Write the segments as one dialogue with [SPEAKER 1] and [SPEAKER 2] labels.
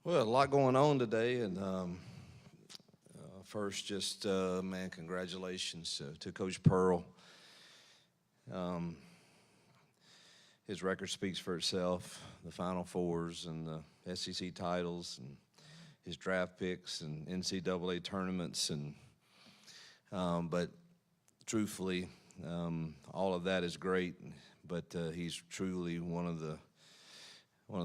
[SPEAKER 1] Well, a lot going on today, and first, just man, congratulations to Coach Pearl. Um, his record speaks for itself. The Final Fours and the SEC titles, and his draft picks and NCAA tournaments, and but truthfully, all of that is great. But he's truly one of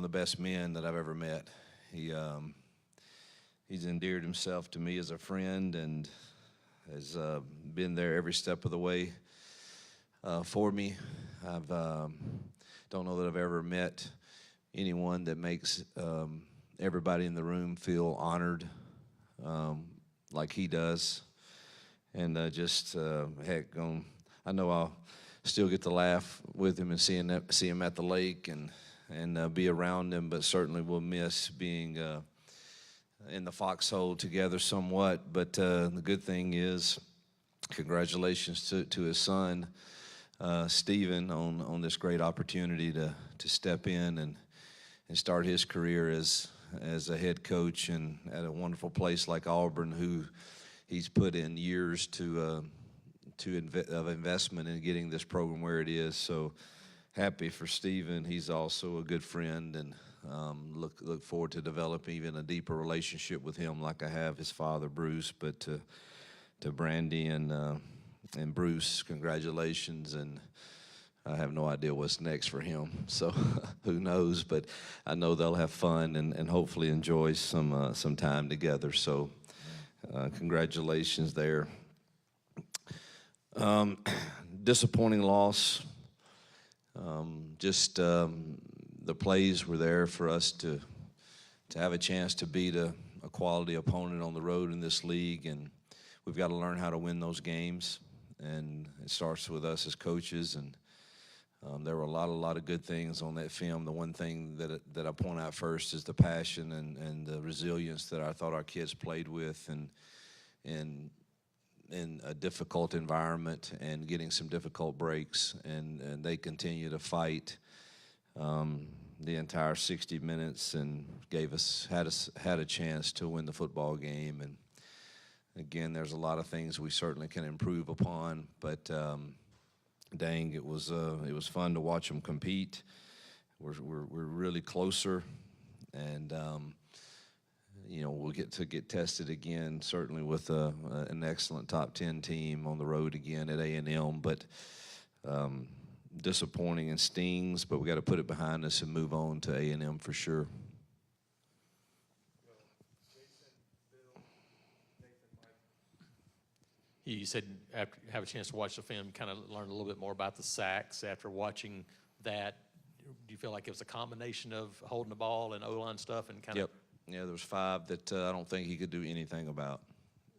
[SPEAKER 1] the best men that I've ever met. He's endeared himself to me as a friend and has been there every step of the way for me. I've don't know that I've ever met anyone that makes everybody in the room feel honored like he does. And heck, I know I'll still get to laugh with him and see him at the lake and be around him, but certainly will miss being in the foxhole together somewhat. But the good thing is, congratulations to his son, Stephen, on this great opportunity to step in and start his career as a head coach and at a wonderful place like Auburn, who he's put in years of investment in getting this program where it is. So happy for Stephen. He's also a good friend, and look forward to developing even a deeper relationship with him like I have his father, Bruce. But to Brandy and Bruce, congratulations, and I have no idea what's next for him, so who knows, but I know they'll have fun and hopefully enjoy some time together. So congratulations there. Disappointing loss. The plays were there for us to have a chance to beat a quality opponent on the road in this league, and we've got to learn how to win those games, and it starts with us as coaches. And there were a lot of good things on that film. The one thing that I point out first is the passion and the resilience that I thought our kids played with, and in a difficult environment and getting some difficult breaks, and they continue to fight the entire 60 minutes and had a chance to win the football game. And again, there's a lot of things we certainly can improve upon, but dang, it was fun to watch them compete. We're really closer, and we'll get tested again, certainly with an excellent top 10 team on the road again at A&M. But disappointing and stings, but we got to put it behind us and move on to A&M for sure.
[SPEAKER 2] You said after you have a chance to watch the film, kind of learn a little bit more about the sacks after watching that. Do you feel like it was a combination of holding the ball and O-line stuff and kind of?
[SPEAKER 1] Yep. Yeah, there's 5 that I don't think he could do anything about,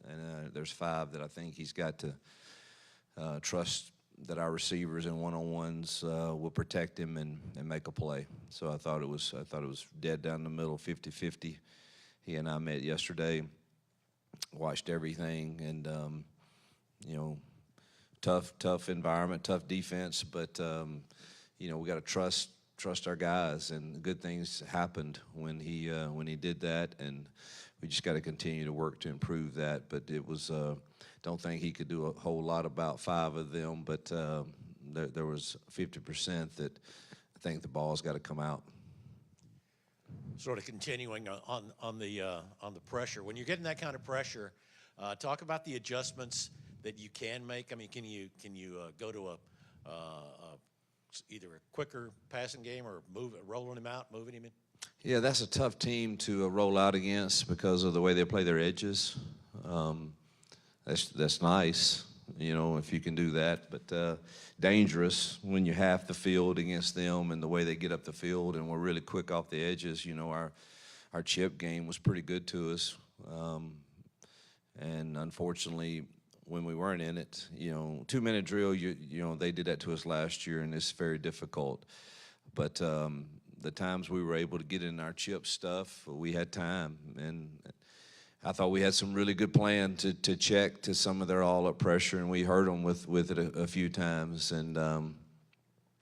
[SPEAKER 1] and there's 5 that I think he's got to trust that our receivers and one-on-ones will protect him and make a play. So I thought it was dead down the middle, 50-50. He and I met yesterday, watched everything, and tough environment, tough defense, but we got to trust our guys, and good things happened when he did that, and we just got to continue to work to improve that. But it was don't think he could do a whole lot about 5 of them, but there was 50% that I think the ball's got to come out.
[SPEAKER 3] Sort of continuing on the pressure. When you're getting that kind of pressure, talk about the adjustments that you can make. I mean, can you go to either a quicker passing game or rolling him out, moving him in?
[SPEAKER 1] Yeah, that's a tough team to roll out against because of the way they play their edges. That's nice, if you can do that, but dangerous when you half the field against them and the way they get up the field, and we're really quick off the edges. Our chip game was pretty good to us, and unfortunately, when we weren't in it, 2-minute drill, they did that to us last year, and it's very difficult. But the times we were able to get in our chip stuff, we had time, and I thought we had some really good plan to check to some of their all-up pressure, and we hurt them with it a few times, and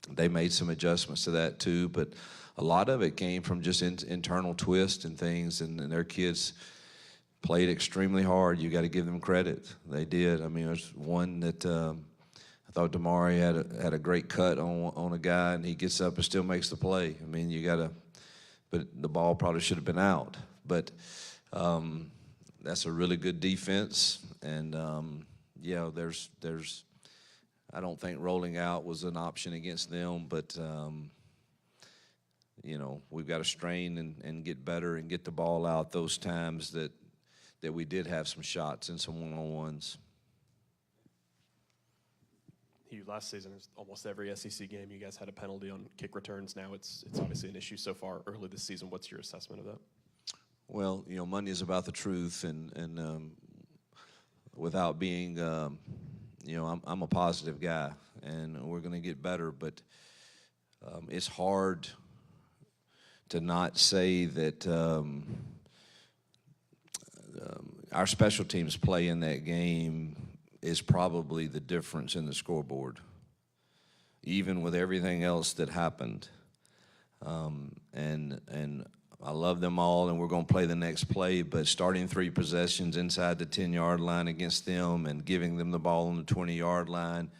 [SPEAKER 1] they made some adjustments to that too. But a lot of it came from just internal twists and things, and their kids played extremely hard. You got to give them credit. They did. I mean, there's one that I thought Damari had a great cut on a guy, and he gets up and still makes the play. I mean, you got to, but the ball probably should have been out. But that's a really good defense, and yeah, there's I don't think rolling out was an option against them, but you know, we've got to strain and get better and get the ball out those times that we did have some shots and some one-on-ones.
[SPEAKER 4] Last season, almost every SEC game, you guys had a penalty on kick returns. Now it's obviously an issue so far early this season. What's your assessment of that?
[SPEAKER 1] Well, you know, money is about the truth, and without being, you know, I'm a positive guy, and we're going to get better, but it's hard to not say that our special teams play in that game is probably the difference in the scoreboard, even with everything else that happened. And I love them all, and we're going to play the next play, but starting 3 possessions inside the 10-yard line against them and giving them the ball on the 20-yard line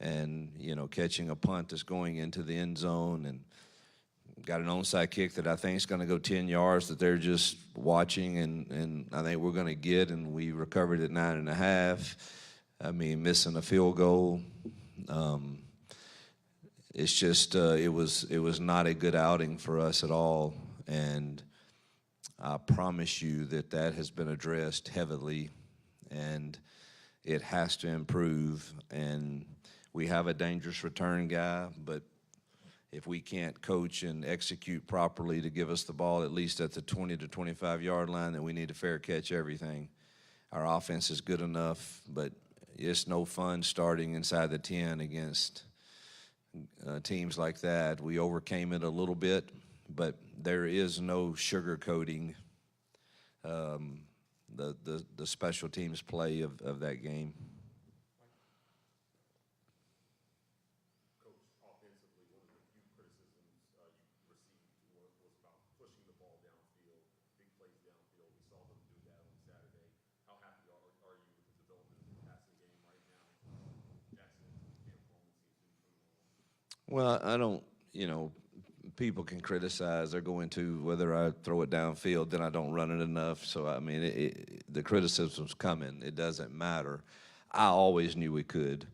[SPEAKER 1] and, you know, catching a punt that's going into the end zone and got an onside kick that I think is going to go 10 yards that they're just watching, and I think we're going to get, and we recovered at 9.5. I mean, missing a field goal. It's just it was not a good outing for us at all, and I promise you that has been addressed heavily, and it has to improve. And we have a dangerous return guy, but if we can't coach and execute properly to give us the ball at least at the 20 to 25-yard line, then we need to fair catch everything. Our offense is good enough, but it's no fun starting inside the 10 against teams like that. We overcame it a little bit, but there is no sugarcoating the special teams play of that game. Well, I don't, you know, people can criticize. They're going to whether I throw it downfield, then I don't run it enough. So, I mean, the criticism's coming. It doesn't matter. I always knew we could.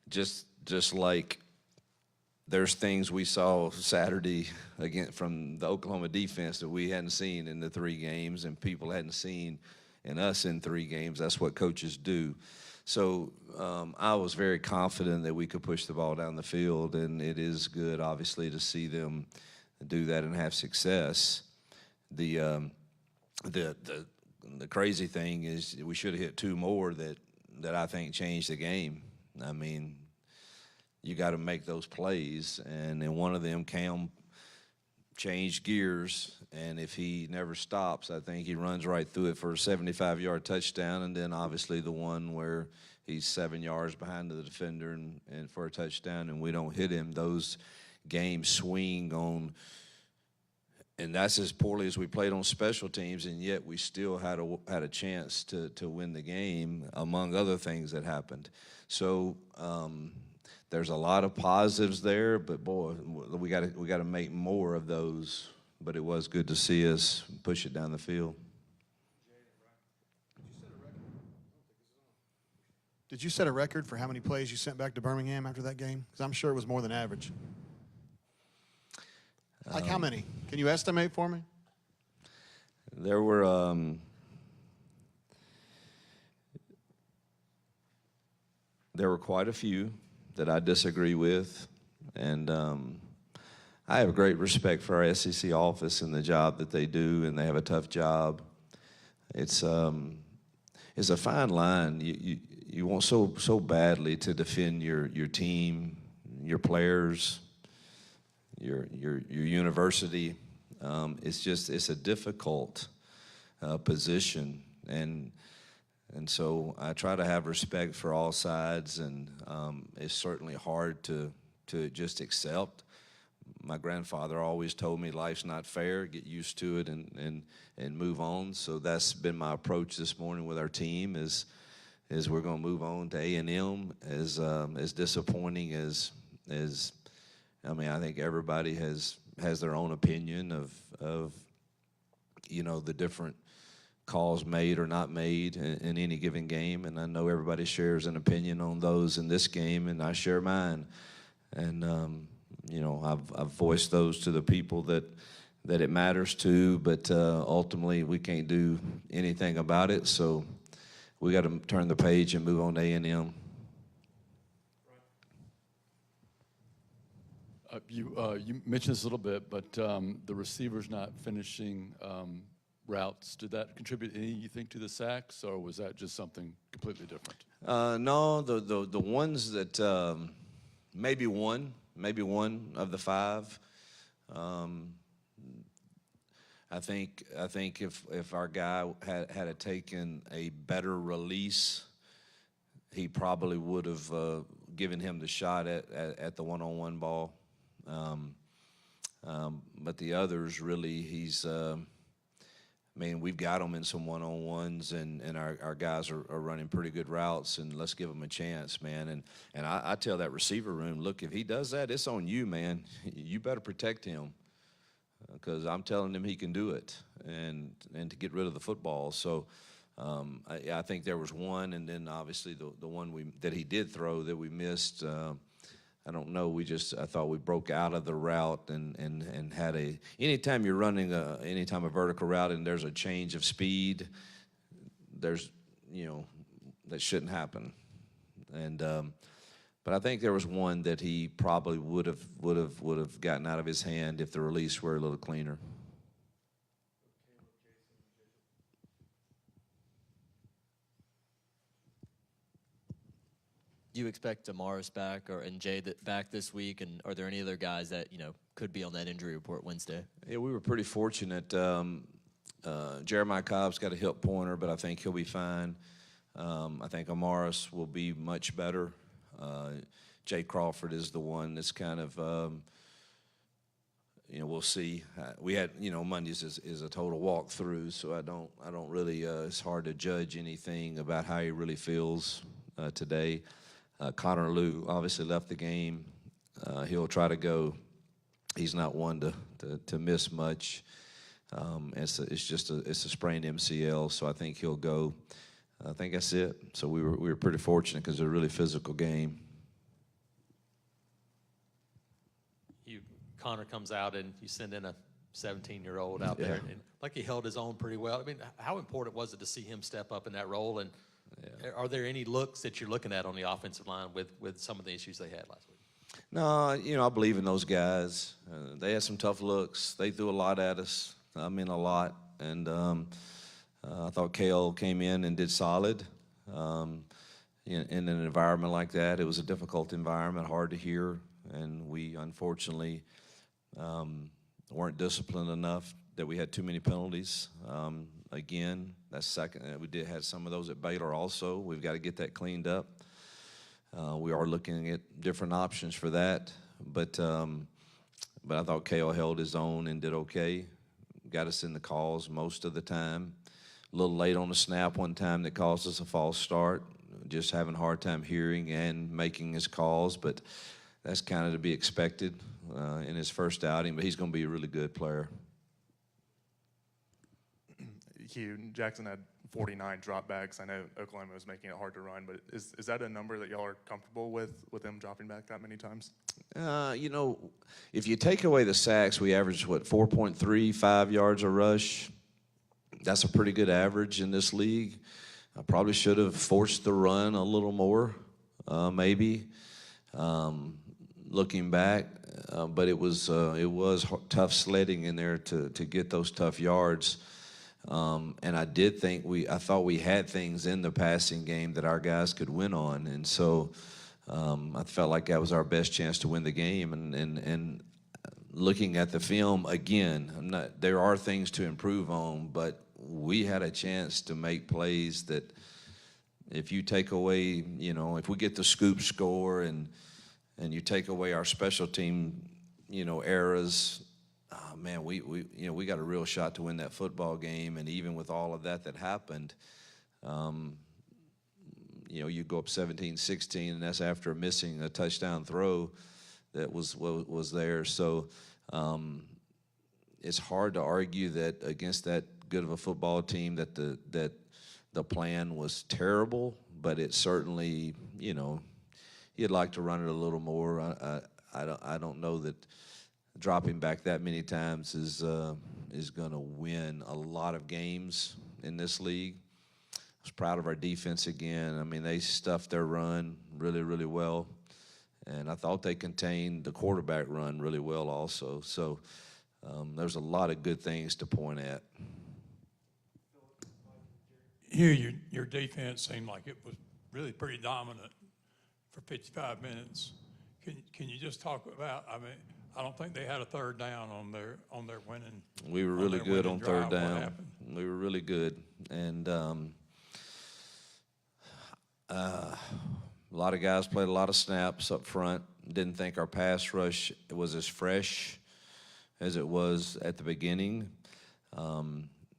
[SPEAKER 1] Just like there's things we saw Saturday again from the Oklahoma defense that we hadn't seen in the 3 games and people hadn't seen in us in 3 games. That's what coaches do. So I was very confident that we could push the ball down the field, and it is good, obviously, to see them do that and have success. The crazy thing is we should have hit 2 more that I think changed the game. I mean, you got to make those plays, and in one of them, Cam changed gears, and if he never stops, I think he runs right through it for a 75-yard touchdown, and then obviously the one where he's 7 yards behind the defender and for a touchdown, and we don't hit him. Those games swing on, and that's as poorly as we played on special teams, and yet we still had a chance to win the game, among other things that happened. So there's a lot of positives there, but boy, we got to make more of those. But it was good to see us push it down the field.
[SPEAKER 5] Did you set a record for how many plays you sent back to Birmingham after that game? Because I'm sure it was more than average. Like how many? Can you estimate for me?
[SPEAKER 1] There were quite a few that I disagree with, and I have great respect for our SEC office and the job that they do, and they have a tough job. It's a fine line. You want so badly to defend your team, your players, your university. It's a difficult position, and so I try to have respect for all sides, and it's certainly hard to just accept. my grandfather always told me life's not fair. Get used to it and move on. So that's been my approach this morning with our team. Is we're going to move on to A&M. As disappointing as I mean, I think everybody has their own opinion of the different calls made or not made in any given game, and I know everybody shares an opinion on those in this game, and I share mine. And I've voiced those to the people that it matters to, but ultimately we can't do anything about it. So we got to turn the page and move on to A&M.
[SPEAKER 6] You mentioned this a little bit, but the receivers not finishing routes, did that contribute any, you think, to the sacks, or was that just something completely different?
[SPEAKER 1] No, the ones that maybe one of the five. I think if our guy had taken a better release, he probably would have given him the shot at the one-on-one ball. But the others, really, he's. I mean, we've got them in some one-on-ones, and our guys are running pretty good routes, and let's give them a chance, man. And I tell that receiver room, look, if he does that, it's on you, man. You better protect him, because I'm telling him he can do it, and to get rid of the football. So I think there was one, and then obviously the one that he did throw that we missed. I don't know. I thought we broke out of the route and had anytime you're running a vertical route and there's a change of speed, that shouldn't happen. And but I think there was one that he probably would have gotten out of his hand if the release were a little cleaner.
[SPEAKER 7] Do you expect Amaris back and Jay back this week? And are there any other guys that could be on that injury report Wednesday?
[SPEAKER 1] Yeah, we were pretty fortunate. Jeremiah Cobb's got a hip pointer, but I think he'll be fine. I think Amaris will be much better. Jay Crawford is the one that's kind of, we'll see. We had, Mondays is a total walkthrough, so I don't really. It's hard to judge anything about how he really feels today. Connor Liu obviously left the game. He'll try to go. He's not one to miss much. It's a sprained MCL, so I think he'll go. I think that's it. So we were pretty fortunate because it's a really physical game.
[SPEAKER 2] Connor comes out and you send in a 17-year-old out there, and like he held his own pretty well. I mean, how important was it to see him step up in that role? And are there any looks that you're looking at on the offensive line with some of the issues they had last week?
[SPEAKER 1] No, I believe in those guys. They had some tough looks. They threw a lot at us. I mean, a lot. And I thought Kale came in and did solid. In an environment like that, it was a difficult environment, hard to hear, and we unfortunately weren't disciplined enough that we had too many penalties. Again, that's second. We did have some of those at Baylor also. We've got to get that cleaned up. We are looking at different options for that, but I thought Kale held his own and did okay. Got us in the calls most of the time. A little late on the snap one time that caused us a false start. Just having a hard time hearing and making his calls, but that's kind of to be expected in his first outing. But he's going to be a really good player.
[SPEAKER 8] Hugh, Jackson had 49 dropbacks. I know Oklahoma was making it hard to run, but is that a number that y'all are comfortable with them dropping back that many times?
[SPEAKER 1] If you take away the sacks, we average, 4.35 yards a rush. That's a pretty good average in this league. I probably should have forced the run a little more, maybe, looking back. But it was tough sledding in there to get those tough yards. And I thought we had things in the passing game that our guys could win on. And so I felt like that was our best chance to win the game. And looking at the film, again, there are things to improve on, but we had a chance to make plays that if you take away, if we get the scoop score and you take away our special team, eras. Man, we got a real shot to win that football game, and even with all of that happened, you go up 17-16, and that's after missing a touchdown throw that was there. So it's hard to argue that against that good of a football team that the plan was terrible, but it certainly, you'd like to run it a little more. I don't know that dropping back that many times is going to win a lot of games in this league. I was proud of our defense again. I mean, they stuffed their run really, really well, and I thought they contained the quarterback run really well also. So there's a lot of good things to point at.
[SPEAKER 9] Your defense seemed like it was really pretty dominant for 55 minutes. Can you just talk about? I mean, I don't think they had a third down on their winning.
[SPEAKER 1] We were really good on third
[SPEAKER 9] drive. What
[SPEAKER 1] down.
[SPEAKER 9] happened?
[SPEAKER 1] We were really good, and a lot of guys played a lot of snaps up front. Didn't think our pass rush was as fresh as it was at the beginning.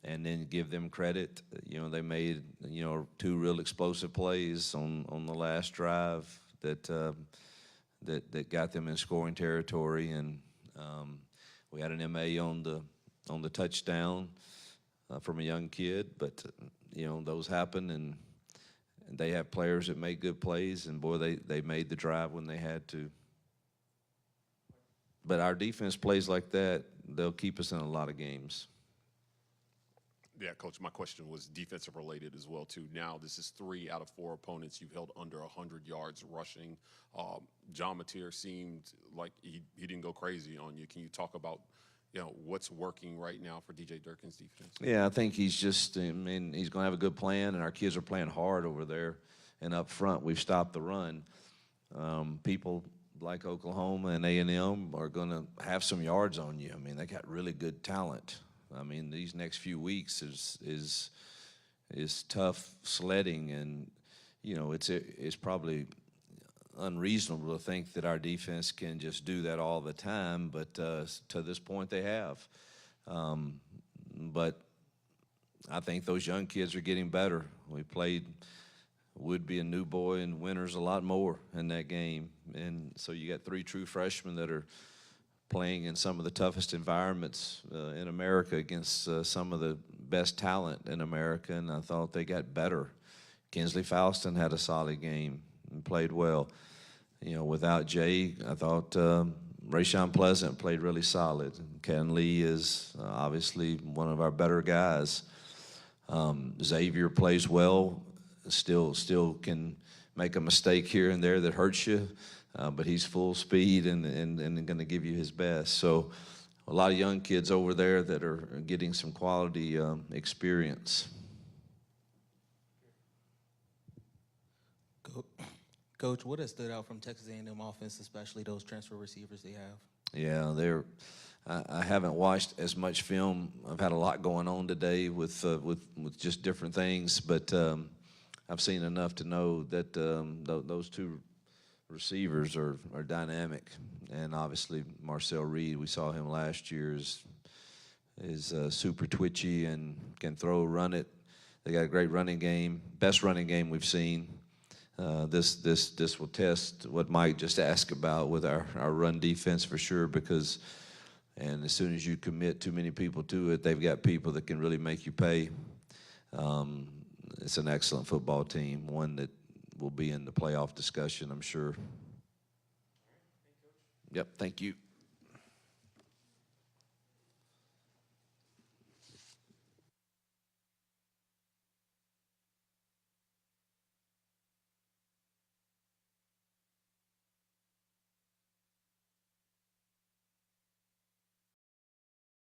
[SPEAKER 1] And then give them credit. They made, 2 real explosive plays on the last drive that got them in scoring territory. And we had an MA on the touchdown from a young kid. But, those happen, and they have players that make good plays. And, boy, they made the drive when they had to. But our defense plays like that, they'll keep us in a lot of games.
[SPEAKER 10] Yeah, Coach, my question was defensive related as well, too. Now, this is 3 out of 4 opponents you've held under 100 yards rushing. John Mateer seemed like he didn't go crazy on you. Can you talk about, what's working right now for DJ Durkin's defense?
[SPEAKER 1] Yeah, I think he's he's going to have a good plan, and our kids are playing hard over there. And up front, we've stopped the run. People like Oklahoma and A&M are going to have some yards on you. I mean, they got really good talent. I mean, these next few weeks is tough sledding, and it's probably unreasonable to think that our defense can just do that all the time. But to this point, they have. But I think those young kids are getting better. We played Woodby and New Boy and Winters a lot more in that game, and so you got 3 true freshmen that are playing in some of the toughest environments in America against some of the best talent in America, and I thought they got better. Kinsley Falston had a solid game and played well. Without Jay, I thought Rayshawn Pleasant played really solid. Ken Lee is obviously one of our better guys. Xavier plays well, still can make a mistake here and there that hurts you. But he's full speed and going to give you his best. So a lot of young kids over there that are getting some quality experience.
[SPEAKER 11] Coach, what has stood out from Texas A&M offense, especially those transfer receivers they have?
[SPEAKER 1] Yeah, I haven't watched as much film. I've had a lot going on today with just different things, but I've seen enough to know that those 2 receivers are dynamic, and obviously Marcel Reed, we saw him last year, is super twitchy and can run it. They got a great running game, best running game we've seen. This will test what Mike just asked about with our run defense for sure, because as soon as you commit too many people to it, they've got people that can really make you pay. It's an excellent football team, one that will be in the playoff discussion, I'm sure. Yep, thank you.